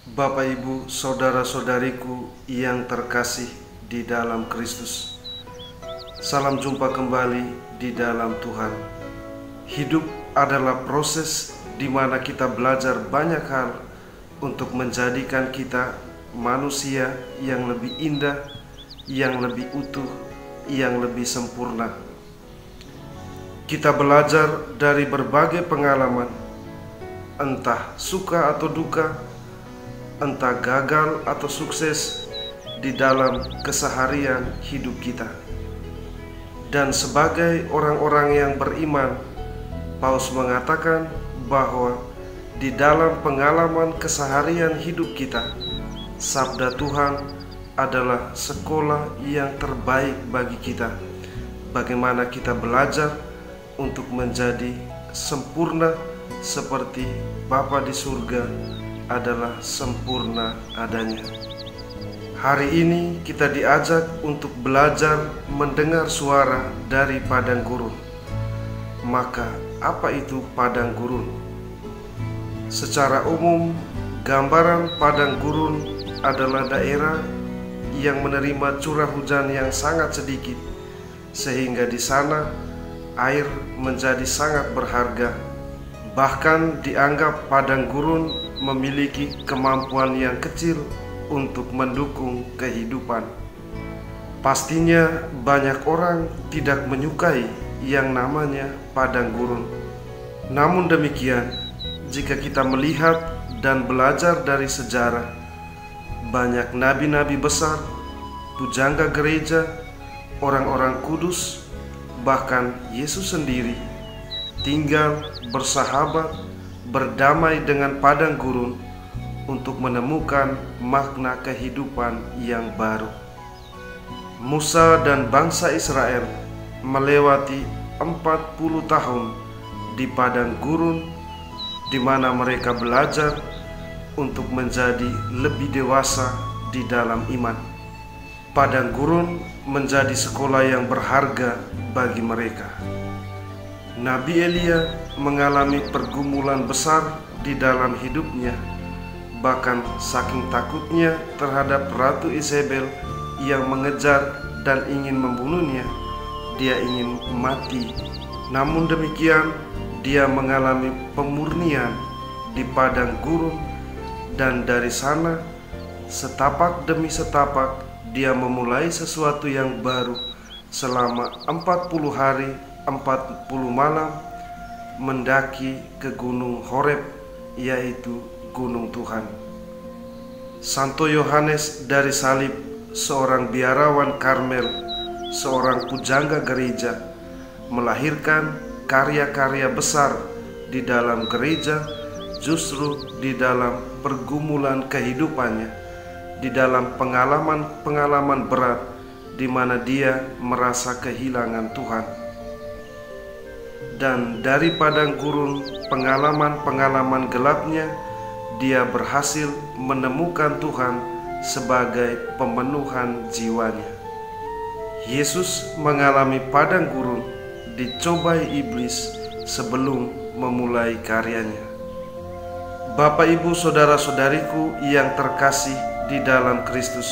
Bapak, Ibu, saudara-saudariku yang terkasih di dalam Kristus, salam jumpa kembali di dalam Tuhan. Hidup adalah proses di mana kita belajar banyak hal untuk menjadikan kita manusia yang lebih indah, yang lebih utuh, yang lebih sempurna. Kita belajar dari berbagai pengalaman, entah suka atau duka, entah gagal atau sukses di dalam keseharian hidup kita. Dan sebagai orang-orang yang beriman, Paulus mengatakan bahwa di dalam pengalaman keseharian hidup kita, sabda Tuhan adalah sekolah yang terbaik bagi kita. Bagaimana kita belajar untuk menjadi sempurna seperti Bapa di surga adalah sempurna adanya. Hari ini kita diajak untuk belajar mendengar suara dari padang gurun. Maka apa itu padang gurun? Secara umum, gambaran padang gurun adalah daerah yang menerima curah hujan yang sangat sedikit, sehingga di sana air menjadi sangat berharga. Bahkan dianggap padang gurun memiliki kemampuan yang kecil untuk mendukung kehidupan. Pastinya banyak orang tidak menyukai yang namanya padang gurun. Namun demikian, jika kita melihat dan belajar dari sejarah, banyak nabi-nabi besar, pujangga gereja, orang-orang kudus, bahkan Yesus sendiri tinggal bersahabat, berdamai dengan padang gurun untuk menemukan makna kehidupan yang baru. Musa dan bangsa Israel melewati 40 tahun di padang gurun, di mana mereka belajar untuk menjadi lebih dewasa di dalam iman. Padang gurun menjadi sekolah yang berharga bagi mereka. Nabi Elia mengalami pergumulan besar di dalam hidupnya. Bahkan saking takutnya terhadap Ratu Isabel yang mengejar dan ingin membunuhnya, dia ingin mati. Namun demikian, dia mengalami pemurnian di padang gurun, dan dari sana setapak demi setapak dia memulai sesuatu yang baru. Selama 40 hari 40 malam mendaki ke Gunung Horeb, yaitu Gunung Tuhan. Santo Yohanes dari Salib, seorang biarawan Karmel, seorang pujangga gereja, melahirkan karya-karya besar di dalam gereja justru di dalam pergumulan kehidupannya, di dalam pengalaman-pengalaman berat di mana dia merasa kehilangan Tuhan. Dan dari padang gurun, pengalaman-pengalaman gelapnya, dia berhasil menemukan Tuhan sebagai pemenuhan jiwanya. Yesus mengalami padang gurun, dicobai iblis sebelum memulai karyanya. Bapak, Ibu, saudara-saudariku yang terkasih di dalam Kristus,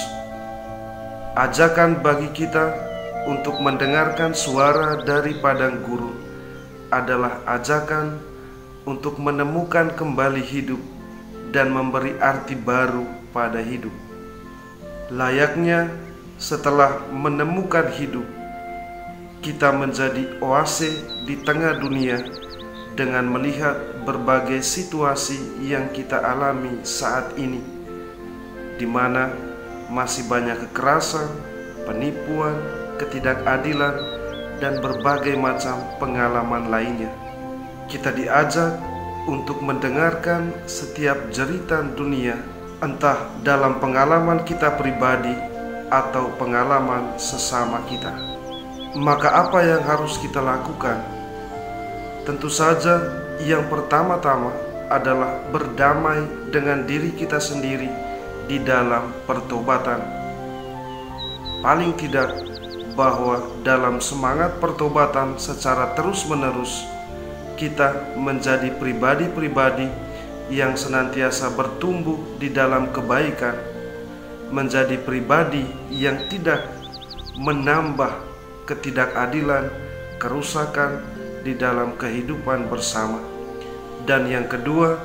ajakan bagi kita untuk mendengarkan suara dari padang gurun adalah ajakan untuk menemukan kembali hidup dan memberi arti baru pada hidup. Layaknya setelah menemukan hidup, kita menjadi oase di tengah dunia dengan melihat berbagai situasi yang kita alami saat ini, di mana masih banyak kekerasan, penipuan, ketidakadilan, dan berbagai macam pengalaman lainnya. Kita diajak untuk mendengarkan setiap jeritan dunia, entah dalam pengalaman kita pribadi atau pengalaman sesama kita. Maka apa yang harus kita lakukan? Tentu saja yang pertama-tama adalah berdamai dengan diri kita sendiri di dalam pertobatan. Paling tidak, bahwa dalam semangat pertobatan secara terus-menerus, kita menjadi pribadi-pribadi yang senantiasa bertumbuh di dalam kebaikan, menjadi pribadi yang tidak menambah ketidakadilan, kerusakan di dalam kehidupan bersama. Dan yang kedua,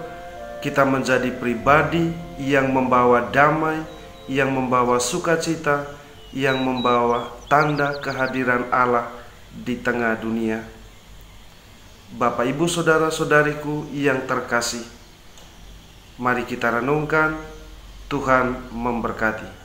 kita menjadi pribadi yang membawa damai, yang membawa sukacita, yang membawa tanda kehadiran Allah di tengah dunia. Bapak, Ibu, saudara-saudariku yang terkasih, mari kita renungkan. Tuhan memberkati.